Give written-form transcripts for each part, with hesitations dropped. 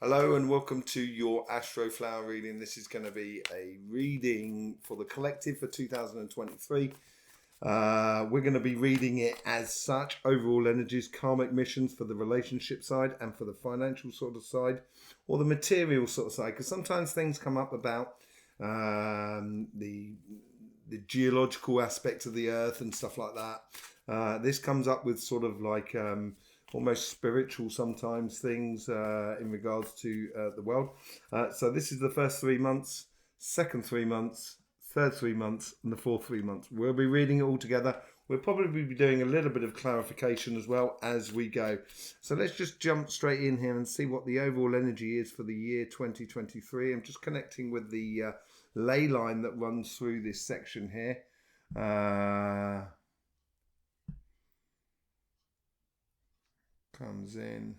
Hello and welcome to your Astroflower reading. This is going to be a reading for the collective for 2023. We're going to be reading it as such. Overall energies, karmic missions for the relationship side and for the financial sort of side, or the material sort of side. Because sometimes things come up about the geological aspect of the earth and stuff like that. This comes up with sort of like almost spiritual sometimes things in regards to the world. So this is the first 3 months, second 3 months, third 3 months, and the fourth 3 months. We'll be reading it all together. We'll probably be doing a little bit of clarification as well as we go. So let's just jump straight in here and see what the overall energy is for the year 2023. I'm just connecting with the ley line that runs through this section here. Comes in.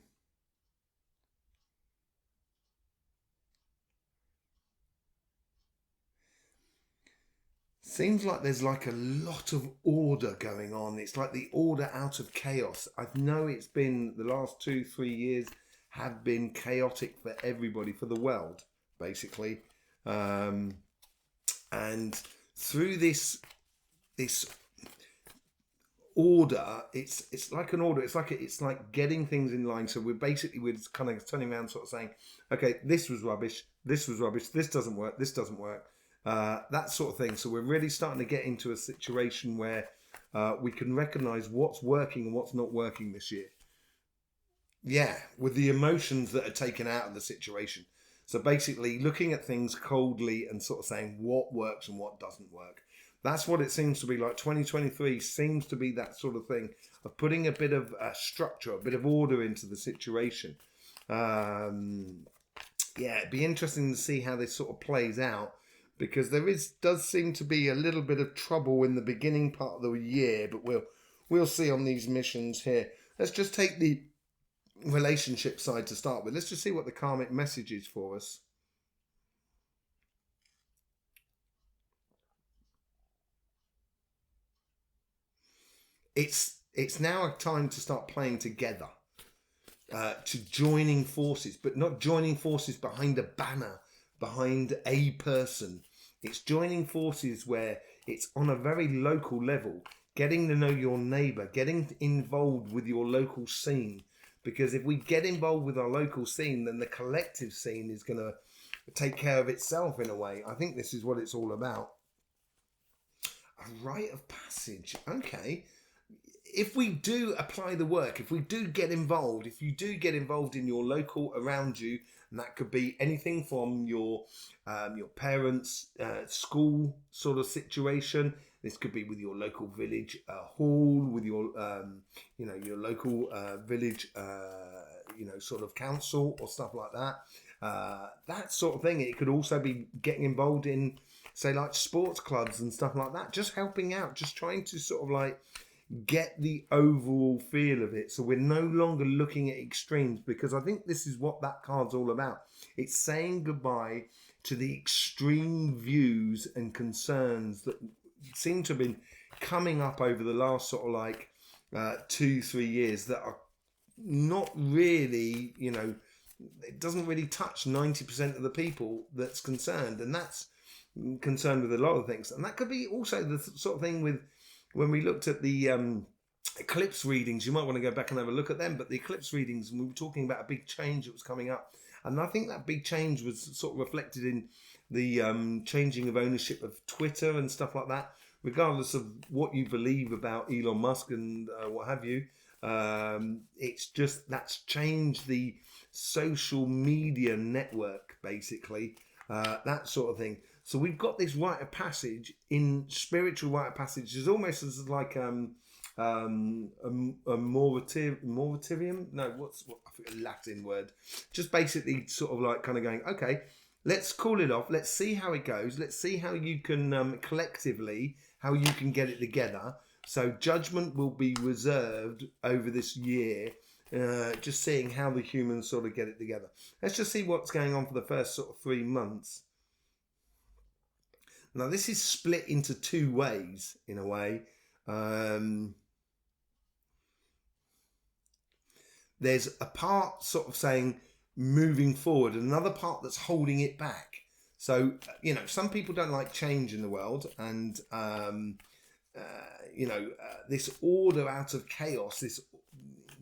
Seems like there's like a lot of order going on. It's like the order out of chaos. I know it's been the last 2-3 years have been chaotic for everybody, for the world, basically. And through this order, it's like an order. It's like getting things in line. So we're kind of turning around, sort of saying, okay, this was rubbish. This doesn't work. This doesn't work. That sort of thing. So we're really starting to get into a situation where we can recognize what's working and what's not working this year. Yeah, with the emotions that are taken out of the situation. So basically looking at things coldly and sort of saying what works and what doesn't work. That's what it seems to be like. 2023 seems to be that sort of thing of putting a bit of structure, a bit of order into the situation. Yeah, it'd be interesting to see how this sort of plays out, because does seem to be a little bit of trouble in the beginning part of the year, but we'll see on these missions here. Let's just take the relationship side to start with. Let's just see what the karmic message is for us. It's now a time to start playing together, to joining forces, but not joining forces behind a banner, behind a person. It's joining forces where it's on a very local level, getting to know your neighbour, getting involved with your local scene. Because if we get involved with our local scene, then the collective scene is going to take care of itself in a way. I think this is what it's all about. A rite of passage. Okay. If we do apply the work, if we do get involved, if you do get involved in your local around you, and that could be anything from your parents' school sort of situation. This could be with your local village hall, with your your local village sort of council or stuff like that. That sort of thing. It could also be getting involved in, say, like sports clubs and stuff like that. Just helping out, just trying to sort of like get the overall feel of it. So we're no longer looking at extremes, because I think this is what that card's all about. It's saying goodbye to the extreme views and concerns that seem to have been coming up over the last sort of like 2-3 years that are not really, it doesn't really touch 90% of the people that's concerned, and that's concerned with a lot of things. And that could be also the sort of thing with when we looked at the eclipse readings. You might want to go back and have a look at them, but the eclipse readings, and we were talking about a big change that was coming up, and I think that big change was sort of reflected in the changing of ownership of Twitter and stuff like that. Regardless of what you believe about Elon Musk and what have you, it's just that's changed the social media network, basically, that sort of thing. So we've got this rite of passage. In spiritual rite of passage is almost as like a moratorium. No, I think a Latin word. Just basically sort of like kind of going, okay, let's call it off. Let's see how it goes. Let's see how you can collectively, how you can get it together. So judgment will be reserved over this year. Just seeing how the humans sort of get it together. Let's just see what's going on for the first sort of 3 months. Now, this is split into 2 ways, in a way. There's a part sort of saying moving forward, another part that's holding it back. So, you know, some people don't like change in the world, and, this order out of chaos, this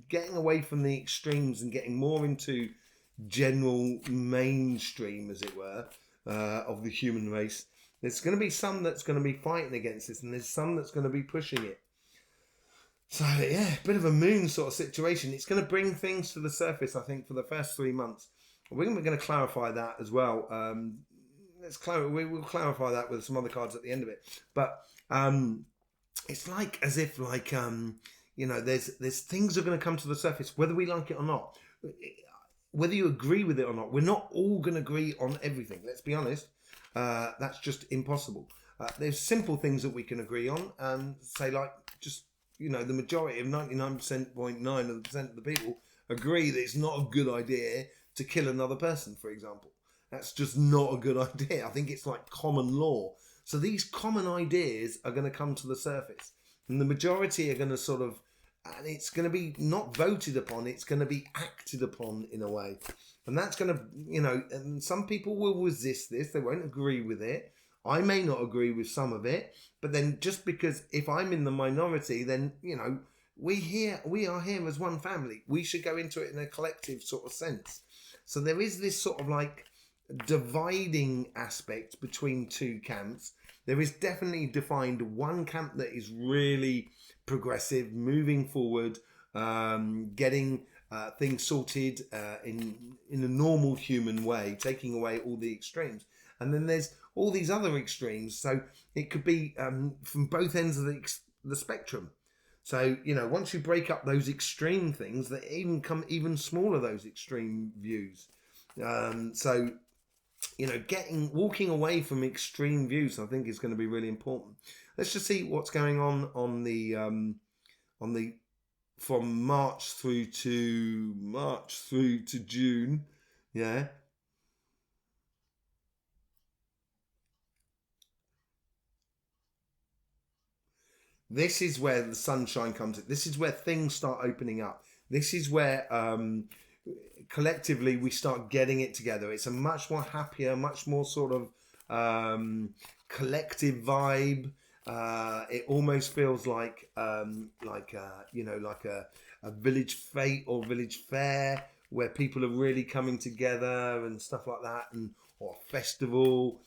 getting away from the extremes and getting more into general mainstream, as it were, of the human race. There's going to be some that's going to be fighting against this, and there's some that's going to be pushing it. So, yeah, a bit of a moon sort of situation. It's going to bring things to the surface, I think, for the first 3 months. We're going to clarify that as well. We'll clarify that with some other cards at the end of it. But it's like as if, like, there's things are going to come to the surface, whether we like it or not. Whether you agree with it or not, we're not all going to agree on everything. Let's be honest. That's just impossible. There's simple things that we can agree on. Say, like, just, the majority of 99.9% of the people agree that it's not a good idea to kill another person, for example. That's just not a good idea. I think it's like common law. So these common ideas are going to come to the surface. And the majority are going to sort of, and it's going to be not voted upon, it's going to be acted upon in a way. And that's going to, and some people will resist this. They won't agree with it. I may not agree with some of it. But then just because if I'm in the minority, then, we are here as one family. We should go into it in a collective sort of sense. So there is this sort of like dividing aspect between two camps. There is definitely defined one camp that is really progressive, moving forward, getting things sorted in a normal human way, taking away all the extremes. And then there's all these other extremes. So it could be from both ends of the spectrum. So, once you break up those extreme things, they even come even smaller, those extreme views. Walking away from extreme views, I think, is going to be really important. Let's just see what's going on the from March through to June. Yeah. This is where the sunshine comes in. This is where things start opening up. This is where collectively we start getting it together. It's a much more happier, much more sort of collective vibe. It almost feels like a village fete or village fair where people are really coming together and stuff like that, or a festival.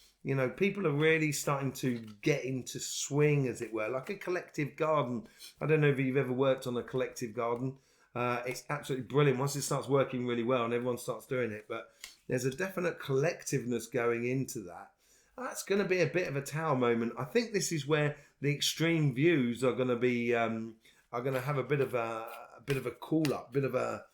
People are really starting to get into swing, as it were, like a collective garden. I don't know if you've ever worked on a collective garden. It's absolutely brilliant once it starts working really well and everyone starts doing it. But there's a definite collectiveness going into that. That's going to be a bit of a tower moment. I think this is where the extreme views are going to be have a bit of a cool up, bit of a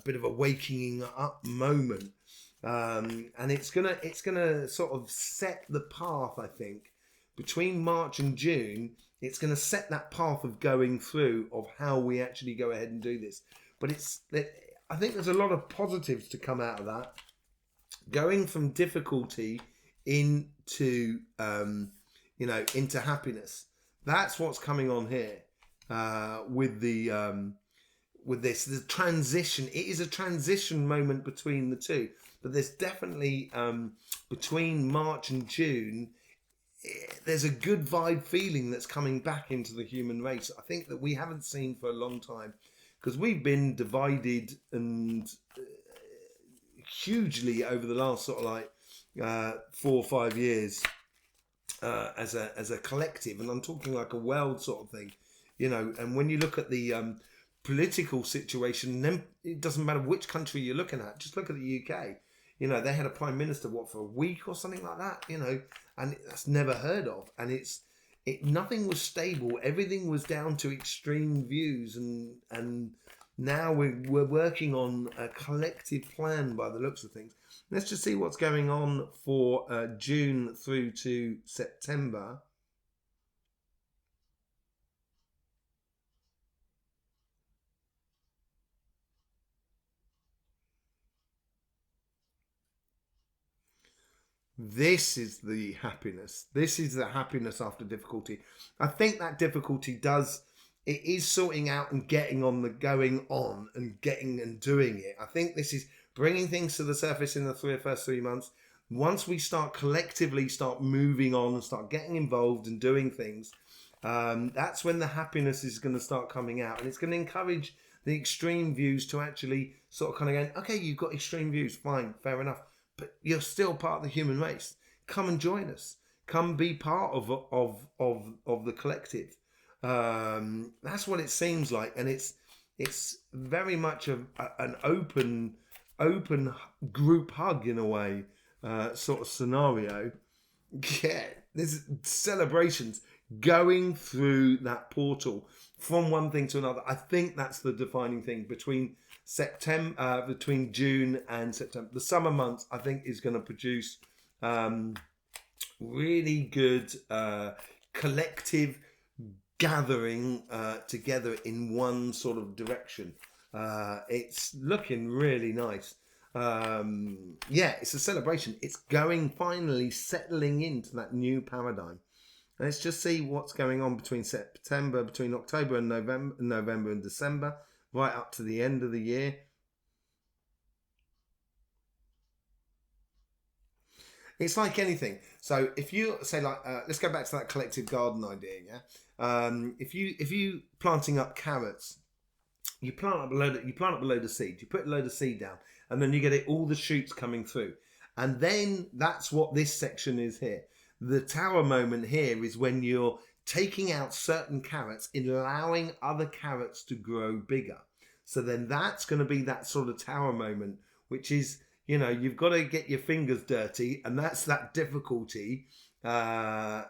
bit of a waking up moment. And it's gonna sort of set the path, I think, between March and June. It's going to set that path of going through of how we actually go ahead and do this. But I think there's a lot of positives to come out of that. Going from difficulty into into happiness. That's what's coming on here with this. The transition. It is a transition moment between the two. But there's definitely between March and June, there's a good vibe feeling that's coming back into the human race. I think that we haven't seen for a long time, because we've been divided and hugely over the last sort of like 4 or 5 years as a collective, and I'm talking like a world sort of thing, And when you look at the political situation, then it doesn't matter which country you're looking at. Just look at the UK. They had a prime minister, for a week or something like that, and that's never heard of. And nothing was stable. Everything was down to extreme views. And now we're working on a collective plan by the looks of things. Let's just see what's going on for June through to September. This is the happiness. This is the happiness after difficulty. I think that difficulty does it is sorting out and getting on the going on and getting and doing it. I think this is bringing things to the surface in the first 3 months. Once we start collectively start moving on and start getting involved and doing things, that's when the happiness is going to start coming out, and it's going to encourage the extreme views to actually sort of kind of go, okay, you've got extreme views, fine, fair enough, but you're still part of the human race. Come and join us. Come be part of the collective. That's what it seems like, and it's very much an open group hug in a way, sort of scenario. Yeah, there's celebrations going through that portal from one thing to another. I think that's the defining thing between between June and September. The summer months, I think, is going to produce really good collective gathering together in one sort of direction. It's looking really nice. Yeah, it's a celebration. It's going, finally settling into that new paradigm. Let's just see what's going on between October and November and December, right up to the end of the year. It's like anything. So if you say, like, let's go back to that collective garden idea. Yeah. If you planting up carrots, you plant up a load of seed. You put a load of seed down, and then you get all the shoots coming through, and then that's what this section is here. The tower moment here is when you're taking out certain carrots and allowing other carrots to grow bigger. So then that's going to be that sort of tower moment, which is, you know, you've got to get your fingers dirty, and that's that difficulty that's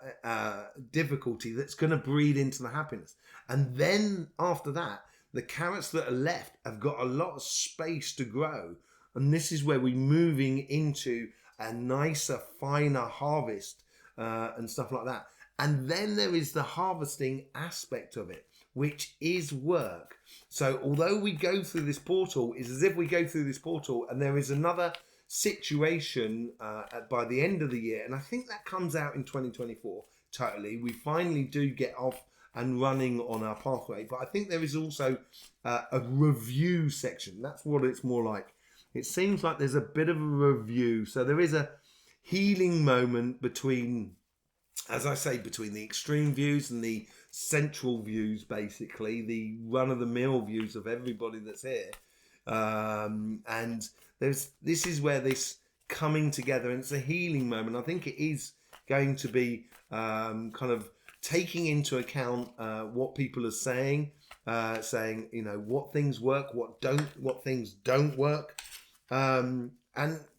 going to breed into the happiness. And then after that, the carrots that are left have got a lot of space to grow. And this is where we're moving into a nicer, finer harvest and stuff like that. And then there is the harvesting aspect of it, which is work. So although we go through this portal, it's as if we go through this portal and there is another situation by the end of the year. And I think that comes out in 2024, totally. We finally do get off and running on our pathway. But I think there is also a review section. That's what it's more like. It seems like there's a bit of a review. So there is a healing moment between, as I say, between the extreme views and the central views, basically, the run-of-the-mill views of everybody that's here. And this is where this coming together, and it's a healing moment. I think it is going to be kind of taking into account what people are saying, you know, what things work, what things don't work. And,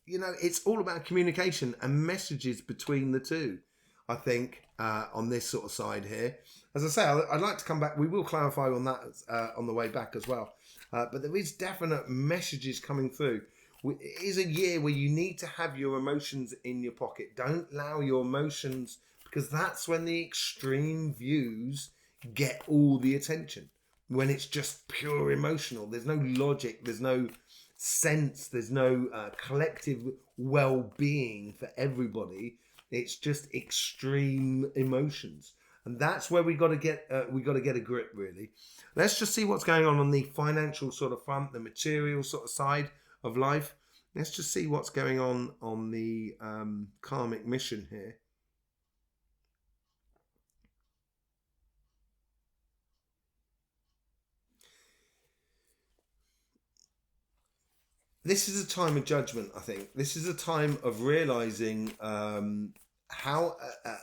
you know, it's all about communication and messages between the two, I think, on this sort of side here. As I say, I'd like to come back. We will clarify on that on the way back as well. But there is definite messages coming through. It is a year where you need to have your emotions in your pocket. Don't allow your emotions, because that's when the extreme views get all the attention. When it's just pure emotional. There's no logic. There's no sense. There's no collective well-being for everybody. It's just extreme emotions. And that's where we got to get a grip, really. Let's just see what's going on the financial sort of front, the material sort of side of life. Let's just see what's going on the karmic mission here. This is a time of judgment, I think. This is a time of realizing how a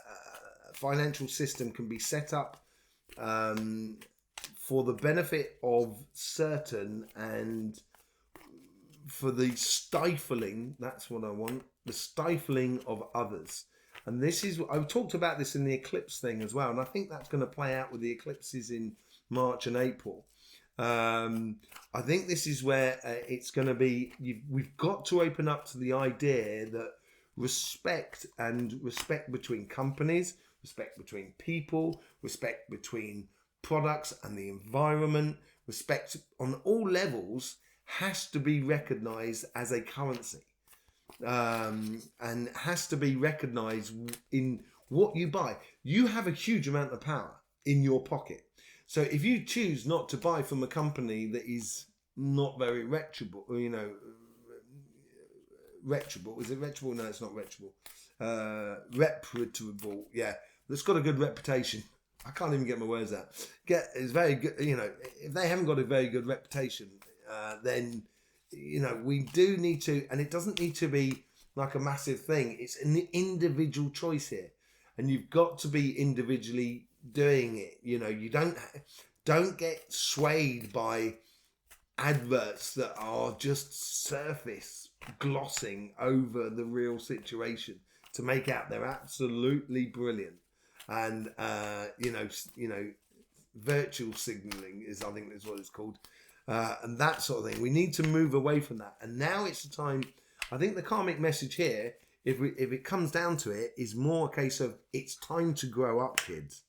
financial system can be set up for the benefit of certain and for the stifling, that's what I want, the stifling of others. And this is, I've talked about this in the eclipse thing as well, and I think that's going to play out with the eclipses in March and April. I think this is where it's going to be, we've got to open up to the idea that respect between companies, respect between people, respect between products and the environment, respect on all levels has to be recognized as a currency, and has to be recognized in what you buy. You have a huge amount of power in your pocket. So if you choose not to buy from a company that is not very reputable, reputable, is it reputable? No, it's not reputable. Reputable, yeah, that's got a good reputation. I can't even get my words out. It's very good. If they haven't got a very good reputation, then we do need to, and it doesn't need to be like a massive thing. It's an individual choice here, and you've got to be individually doing it. You don't get swayed by adverts that are just surface glossing over the real situation to make out they're absolutely brilliant. And virtual signaling I think is what it's called, and that sort of thing. We need to move away from that. And now it's the time. I think the karmic message here, if it comes down to it, is more a case of it's time to grow up, kids.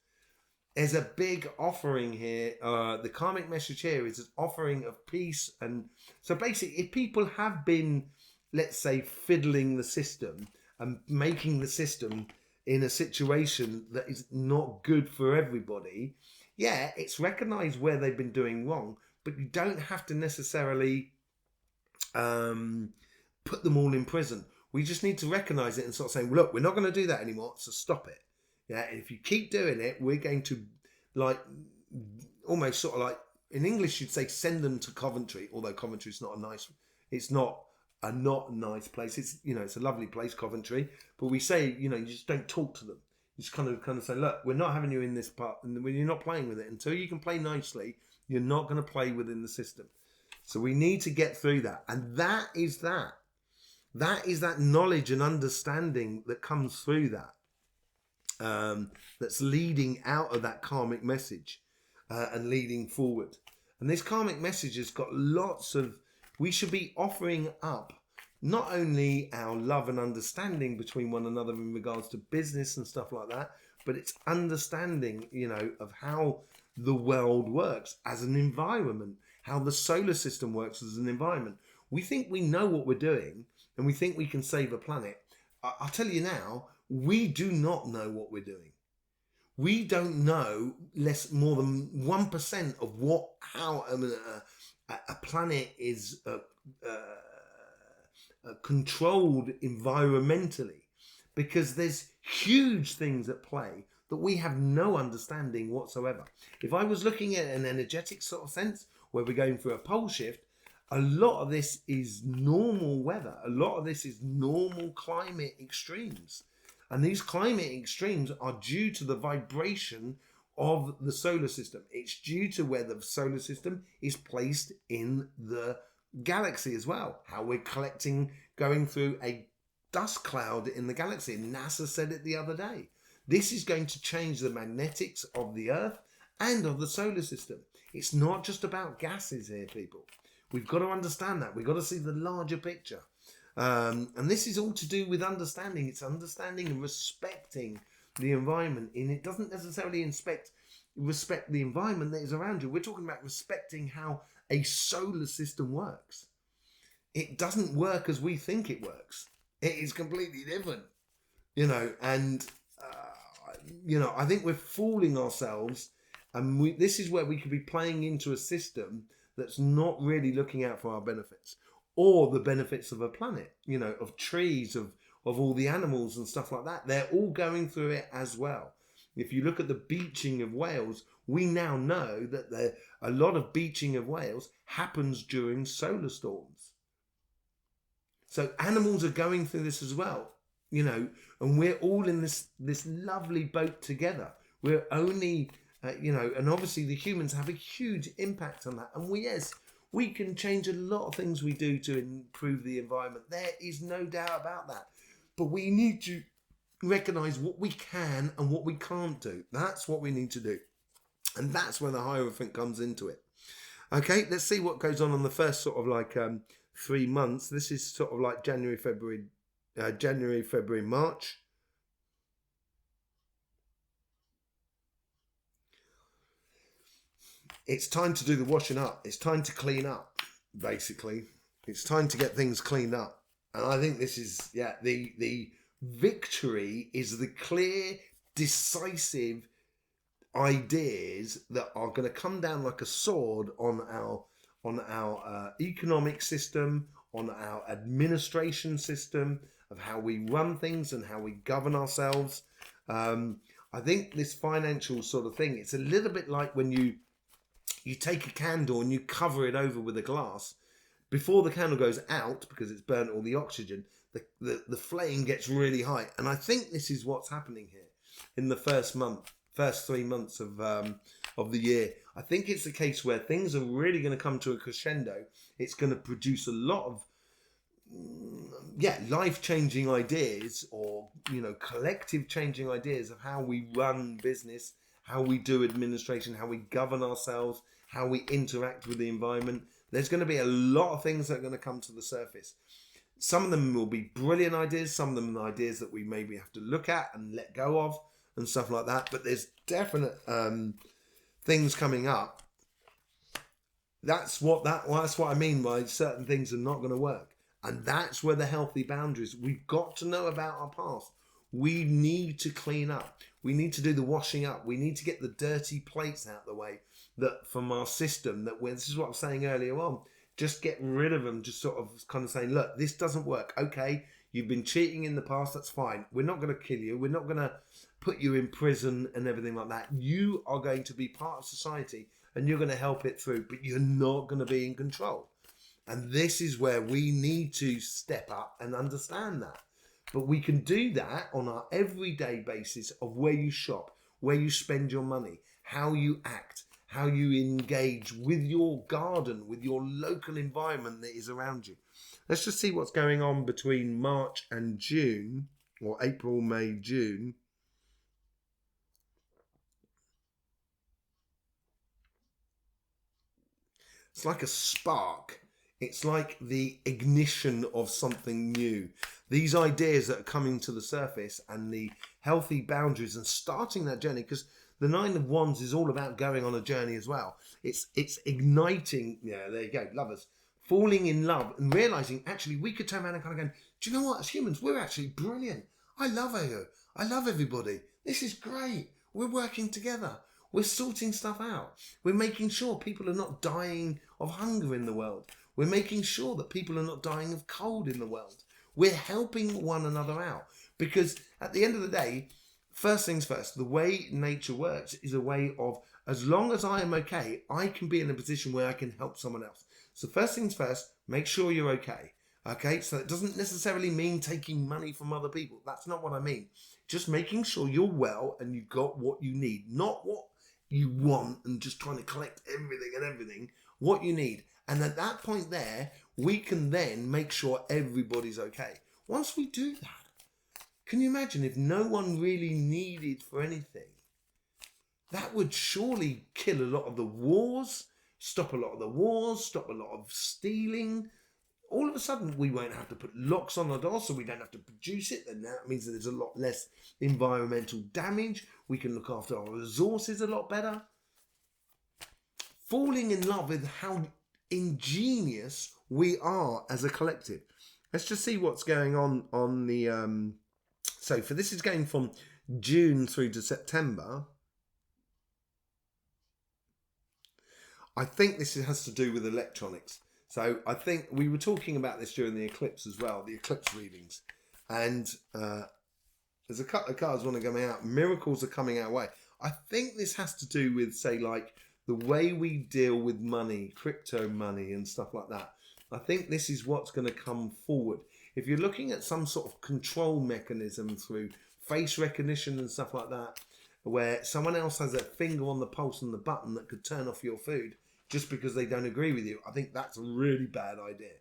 There's a big offering here. The karmic message here is an offering of peace. And so basically, if people have been, let's say, fiddling the system and making the system in a situation that is not good for everybody, yeah, it's recognized where they've been doing wrong, but you don't have to necessarily put them all in prison. We just need to recognize it and sort of saying, look, we're not going to do that anymore, so stop it. Yeah, and if you keep doing it, we're going to, almost sort of like, in English you'd say send them to Coventry, although Coventry's not a nice place. It's it's a lovely place, Coventry, but we say you just don't talk to them. You just kind of say, look, we're not having you in this part, and when you're not playing with it until you can play nicely, you're not going to play within the system. So we need to get through that, and that is that knowledge and understanding that comes through that. That's leading out of that karmic message and leading forward. And this karmic message has got lots of. We should be offering up not only our love and understanding between one another in regards to business and stuff like that, but it's understanding, of how the world works as an environment, how the solar system works as an environment. We think we know what we're doing and we think we can save a planet. I'll tell you now, we do not know what we're doing. We don't know more than 1% of how a planet is controlled environmentally, because there's huge things at play that we have no understanding whatsoever. If I was looking at an energetic sort of sense where we're going through a pole shift, a lot of this is normal weather. A lot of this is normal climate extremes. And these climate extremes are due to the vibration of the solar system. It's due to where the solar system is placed in the galaxy as well. How we're going through a dust cloud in the galaxy. NASA said it the other day. This is going to change the magnetics of the Earth and of the solar system. It's not just about gases here, people. We've got to understand that. We've got to see the larger picture. And this is all to do with understanding. It's understanding and respecting the environment. And it doesn't necessarily respect the environment that is around you. We're talking about respecting how a solar system works. It doesn't work as we think it works. It is completely different. And I think we're fooling ourselves. And this is where we could be playing into a system that's not really looking out for our benefits or the benefits of a planet, of trees, of all the animals and stuff like that. They're all going through it as well. If you look at the beaching of whales, we now know that a lot of beaching of whales happens during solar storms. So animals are going through this as well, and we're all in this lovely boat together. We're only, and obviously the humans have a huge impact on that. And we can change a lot of things we do to improve the environment. There is no doubt about that. But we need to recognize what we can and what we can't do. That's what we need to do. And that's where the Hierophant comes into it. Okay, let's see what goes on the first sort of 3 months. This is sort of like January, February, March. It's time to do the washing up. It's time to clean up, basically. It's time to get things cleaned up. And I think this is, the victory is the clear, decisive ideas that are going to come down like a sword on our economic system, on our administration system, of how we run things and how we govern ourselves. I think this financial sort of thing, it's a little bit like when you take a candle and you cover it over with a glass. Before the candle goes out, because it's burnt all the oxygen, the flame gets really high. And I think this is what's happening here in the first 3 months of the year. I think it's a case where things are really going to come to a crescendo. It's going to produce a lot of life-changing ideas, or collective changing ideas of how we run business, how we do administration, how we govern ourselves, how we interact with the environment. There's going to be a lot of things that are going to come to the surface. Some of them will be brilliant ideas, some of them are ideas that we maybe have to look at and let go of and stuff like that, but there's definite things coming up. That's what I mean by certain things are not going to work. And that's where the healthy boundaries, we've got to know about our past. We need to clean up. We need to do the washing up. We need to get the dirty plates out of the way that from our system, this is what I was saying earlier on, just get rid of them, just sort of kind of saying, look, this doesn't work. Okay, you've been cheating in the past, that's fine. We're not going to kill you. We're not going to put you in prison and everything like that. You are going to be part of society and you're going to help it through, but you're not going to be in control. And this is where we need to step up and understand that. But we can do that on our everyday basis of where you shop, where you spend your money, how you act, how you engage with your garden, with your local environment that is around you. Let's just see what's going on between March and June, or April, May, June. It's like a spark. It's like the ignition of something new. These ideas that are coming to the surface and the healthy boundaries and starting that journey, because the Nine of Wands is all about going on a journey as well. It's igniting, there you go, lovers, falling in love and realizing actually we could turn around and kind of go, do you know what, as humans, we're actually brilliant. I love you. I love everybody. This is great. We're working together. We're sorting stuff out. We're making sure people are not dying of hunger in the world. We're making sure that people are not dying of cold in the world. We're helping one another out. Because at the end of the day, first things first, the way nature works is a way of, as long as I am okay, I can be in a position where I can help someone else. So first things first, make sure you're okay. Okay, so it doesn't necessarily mean taking money from other people. That's not what I mean. Just making sure you're well and you've got what you need. Not what you want and just trying to collect everything. What you need. And at that point there, we can then make sure everybody's okay. Once we do that, can you imagine if no one really needed for anything? That would surely kill a lot of the wars, stop a lot of the wars, stop a lot of stealing. All of a sudden, we won't have to put locks on the door, so we don't have to produce it. And that means that there's a lot less environmental damage. We can look after our resources a lot better. Falling in love with how ingenious we are as a collective. Let's just see what's going on the so for this is going from June through to September. I think this has to do with electronics. So I think we were talking about this during the eclipse as well, the eclipse readings, and there's a couple of cards want to come out. Miracles are coming our way. I think this has to do with, say, like the way we deal with money, crypto money and stuff like that. I think this is what's going to come forward. If you're looking at some sort of control mechanism through face recognition and stuff like that, where someone else has a finger on the pulse and the button that could turn off your food just because they don't agree with you, I think that's a really bad idea.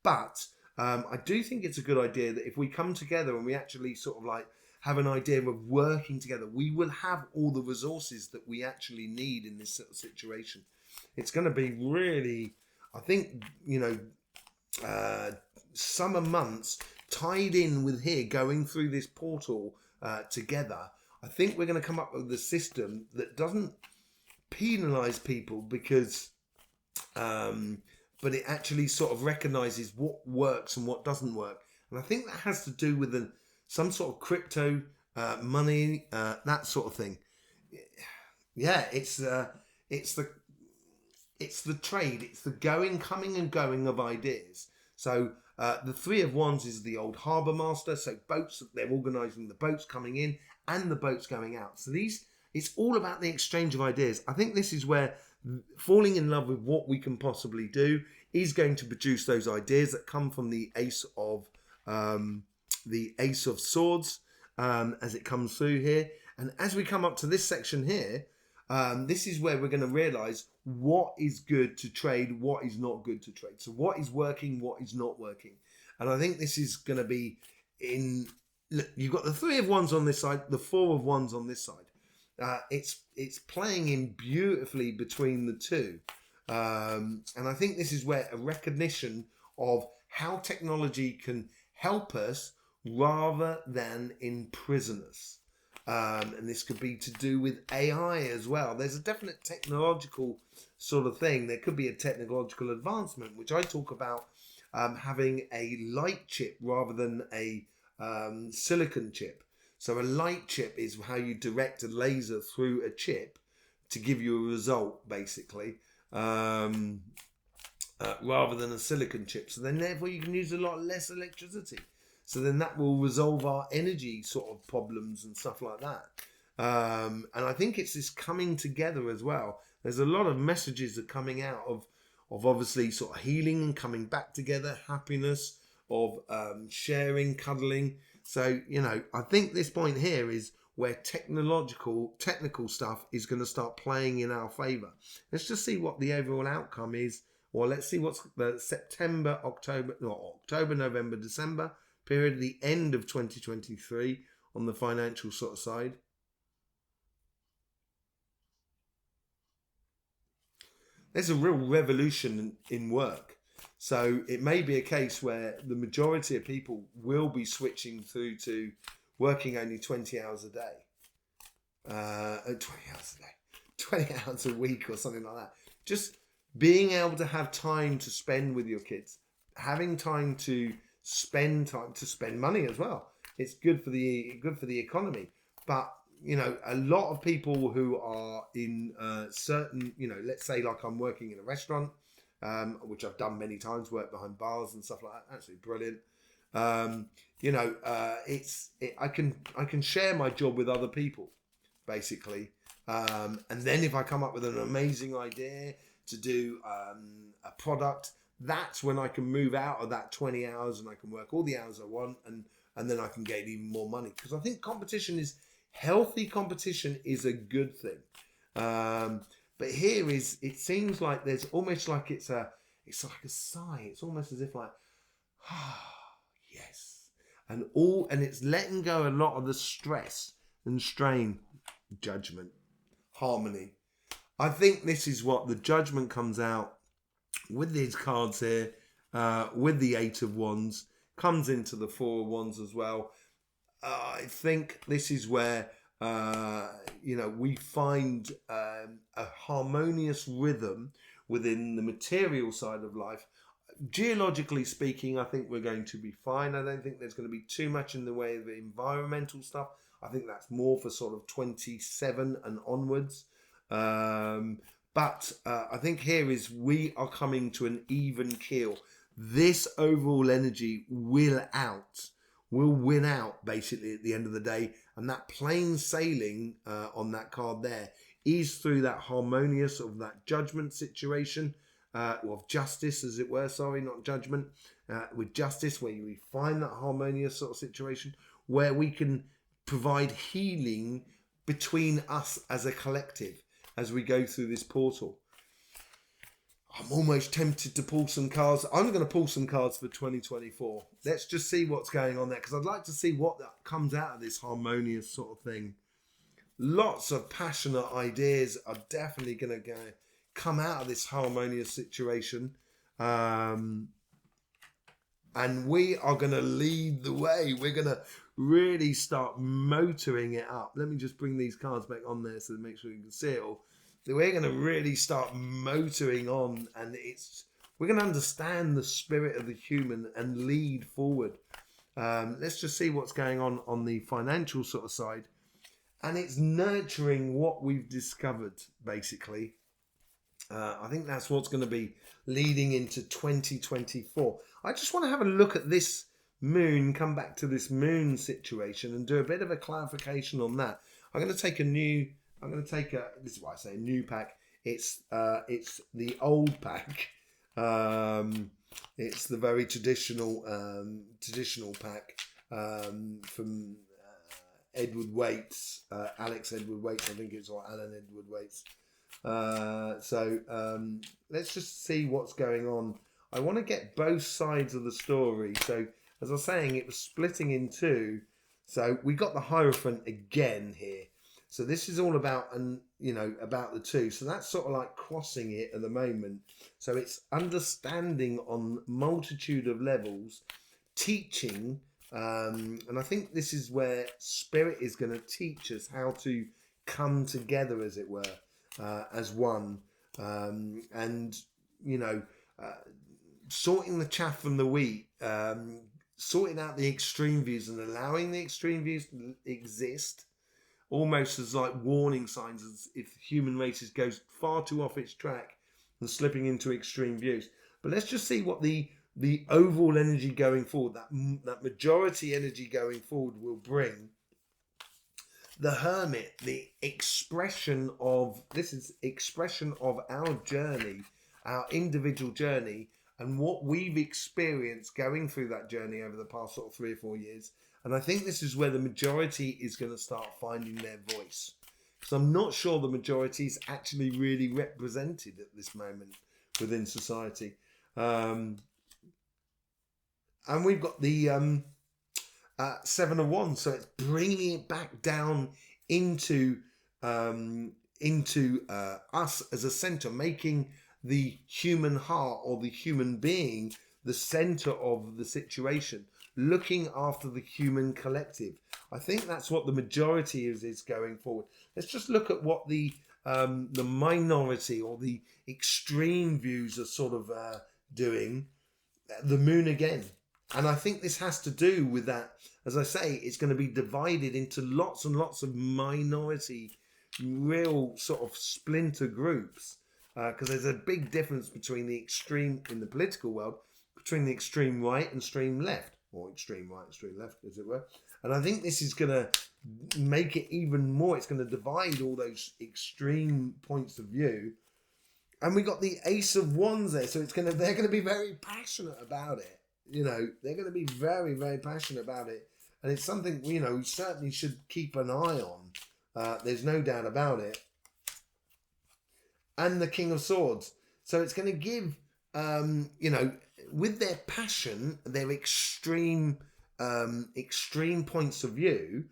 But I do think it's a good idea that if we come together and we actually sort of like have an idea of working together, we will have all the resources that we actually need in this sort of situation. It's going to be really, I think, summer months tied in with here, going through this portal together. I think we're going to come up with a system that doesn't penalize people because, but it actually sort of recognizes what works and what doesn't work. And I think that has to do with some sort of crypto money, that sort of thing. Yeah, it's the trade, it's the coming and going of ideas. So the Three of Wands is the old harbour master. So boats, they're organising the boats coming in and the boats going out. So it's all about the exchange of ideas. I think this is where falling in love with what we can possibly do is going to produce those ideas that come from the Ace of Swords as it comes through here. And as we come up to this section here, this is where we're going to realise what is good to trade, what is not good to trade. So what is working, what is not working. And I think this is going to be look, you've got the Three of Wands on this side, the Four of Wands on this side. It's playing in beautifully between the two. And I think this is where a recognition of how technology can help us rather than imprison us. And this could be to do with AI as well. There's a definite technological sort of thing. There could be a technological advancement, which I talk about having a light chip rather than a silicon chip. So a light chip is how you direct a laser through a chip to give you a result, basically, rather than a silicon chip. So then therefore you can use a lot less electricity. So then that will resolve our energy sort of problems and stuff like that. And I think it's this coming together as well. There's a lot of messages that are coming out of obviously sort of healing and coming back together, happiness, of sharing, cuddling. So, you know, I think this point here is where technical stuff is going to start playing in our favour. Let's just see what the overall outcome is. Or let's see what's the October, November, December period, the end of 2023 on the financial sort of side. There's a real revolution in work. So it may be a case where the majority of people will be switching through to working only 20 hours a day. 20 hours a week or something like that. Just being able to have time to spend with your kids, having time to spend money as well. It's good for the economy. But you know, a lot of people who are in certain, you know, let's say like I'm working in a restaurant, which I've done many times, work behind bars and stuff like that. Absolutely brilliant. You know, I can share my job with other people, basically. And then if I come up with an amazing idea to do a product, that's when I can move out of that 20 hours and I can work all the hours I want, and then I can get even more money. Because I think healthy competition is a good thing. But here it seems like there's almost like it's like a sigh. It's almost as if like, yes. And it's letting go a lot of the stress and strain, judgment, harmony. I think this is what the Judgment comes out with these cards here, with the Eight of Wands, comes into the Four of Wands as well. I think this is where you know, we find a harmonious rhythm within the material side of life. Geologically speaking, I think we're going to be fine. I don't think there's going to be too much in the way of environmental stuff. I think that's more for sort of 27 and onwards. But I think here is we are coming to an even keel. This overall energy will win out basically at the end of the day. And that plain sailing on that card there is through that harmonious of that judgment situation, of justice as it were, sorry, not judgment, with justice, where we find that harmonious sort of situation where we can provide healing between us as a collective as we go through this portal. I'm almost tempted to pull some cards. I'm going to pull some cards for 2024. Let's just see what's going on there, because I'd like to see what comes out of this harmonious sort of thing. Lots of passionate ideas are definitely going to come out of this harmonious situation. And we are going to lead the way. We're going to really start motoring it up. Let me just bring these cards back on there so to make sure you can see it all. We're going to really start motoring on, and we're going to understand the spirit of the human and lead forward. Let's just see what's going on the financial sort of side. and it's nurturing what we've discovered, basically. I think that's what's going to be leading into 2024. I just want to have a look at this moon, come back to this moon situation and do a bit of a clarification on that. I'm going to take this is why I say a new pack. It's the old pack. It's the very traditional pack from Edward Waits, Alex Edward Waits, I think it's, or Alan Edward Waits. Let's just see what's going on. I want to get both sides of the story. So as I was saying, it was splitting in two. So we got the Hierophant again here. So this is all about, about the two. So that's sort of like crossing it at the moment. So it's understanding on multitude of levels, teaching, and I think this is where Spirit is going to teach us how to come together, as it were, as one, sorting the chaff from the wheat, sorting out the extreme views and allowing the extreme views to exist, almost as like warning signs, as if the human race goes far too off its track and slipping into extreme views. But let's just see what the overall energy going forward, that majority energy going forward, will bring. The Hermit, the expression of our journey, our individual journey, and what we've experienced going through that journey over the past sort of 3 or 4 years. And I think this is where the majority is going to start finding their voice. Because I'm not sure the majority is actually really represented at this moment within society. And we've got the Seven of Wands, so it's bringing it back down into us as a center, making the human heart or the human being the center of the situation, looking after the human collective. I think that's what the majority is going forward. Let's just look at what the minority or the extreme views are sort of doing. The moon again. And I think this has to do with that. As I say, it's going to be divided into lots and lots of minority, real sort of splinter groups. Because there's a big difference between the extreme in the political world, between the extreme right and extreme left, or extreme right and extreme left, as it were. And I think this is going to make it even more. It's going to divide all those extreme points of view. And we got the Ace of Wands there, so they're going to be very passionate about it. They're going to be very, very passionate about it. And it's something, we certainly should keep an eye on. There's no doubt about it. And the King of Swords. So it's going to give, with their passion, their extreme points of view,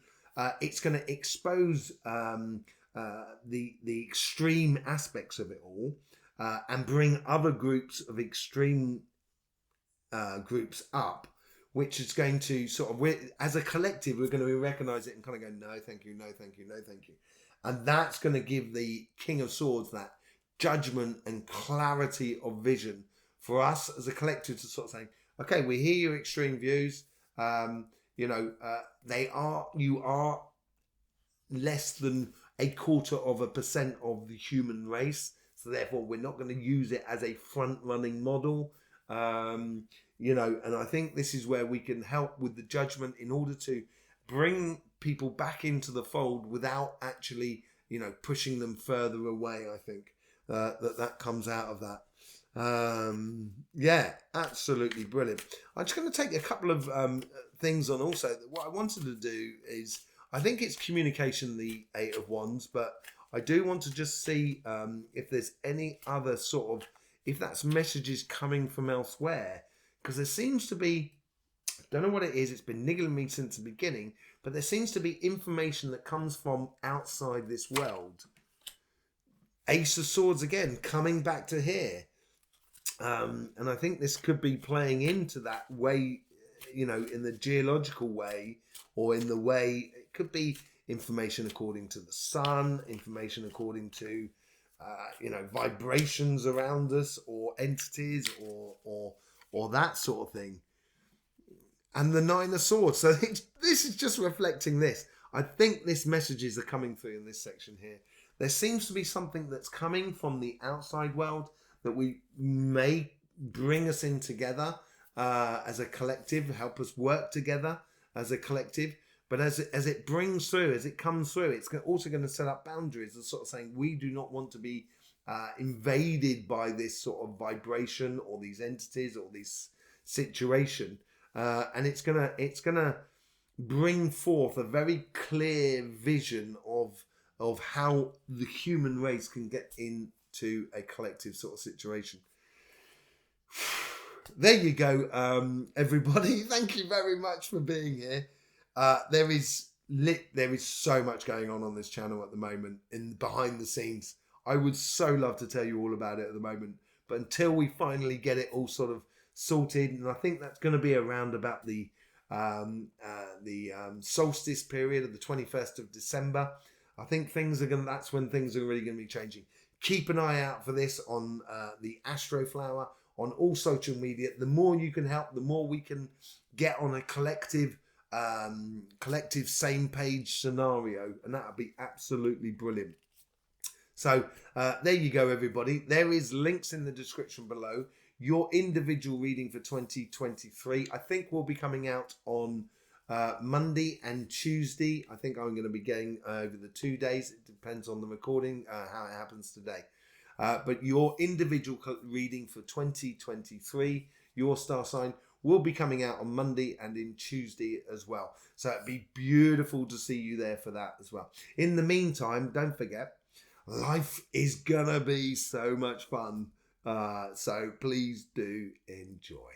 it's going to expose the extreme aspects of it all, and bring other groups of extreme groups up, which is going to sort of, as a collective, we're going to recognize it and kind of go, no, thank you, no, thank you, no, thank you. And that's going to give the King of Swords that judgment and clarity of vision for us as a collective to sort of say, okay, we hear your extreme views. You are less than 0.25% of the human race. So therefore, we're not going to use it as a front-running model. And I think this is where we can help with the judgment in order to bring people back into the fold without actually, pushing them further away. I think that comes out of that. Absolutely brilliant. I'm just going to take a couple of things on also. What I wanted to do is, I think it's communication, the Eight of Wands, but I do want to just see if there's any other sort of, if that's messages coming from elsewhere, because there seems to be, I don't know what it is, it's been niggling me since the beginning, but there seems to be information that comes from outside this world. Ace of Swords again, coming back to here. And I think this could be playing into that way, in the geological way, or in the way, it could be information according to the sun, information according to, vibrations around us, or entities, or that sort of thing. And the Nine of Swords. So this is just reflecting this. I think this messages are coming through in this section here. There seems to be something that's coming from the outside world that we may bring us in together as a collective, help us work together as a collective. But as it brings through, as it comes through, it's also going to set up boundaries and sort of saying we do not want to be invaded by this sort of vibration or these entities or this situation, and it's gonna bring forth a very clear vision of how the human race can get into a collective sort of situation. There you go, everybody. Thank you very much for being here. There is so much going on this channel at the moment in behind the scenes. I would so love to tell you all about it at the moment, but until we finally get it all sort of sorted, and I think that's going to be around about the solstice period of the 21st of December. I think that's when things are really going to be changing. Keep an eye out for this on the Astroflower on all social media. The more you can help, the more we can get on a collective same page scenario, and that would be absolutely brilliant. So there you go, everybody. There is links in the description below. Your individual reading for 2023, I think, will be coming out on Monday and Tuesday. I think I'm going to be getting over the 2 days. It depends on the recording, how it happens today. But your individual reading for 2023, your star sign, will be coming out on Monday and in Tuesday as well. So it'd be beautiful to see you there for that as well. In the meantime, don't forget, life is gonna be so much fun. So please do enjoy.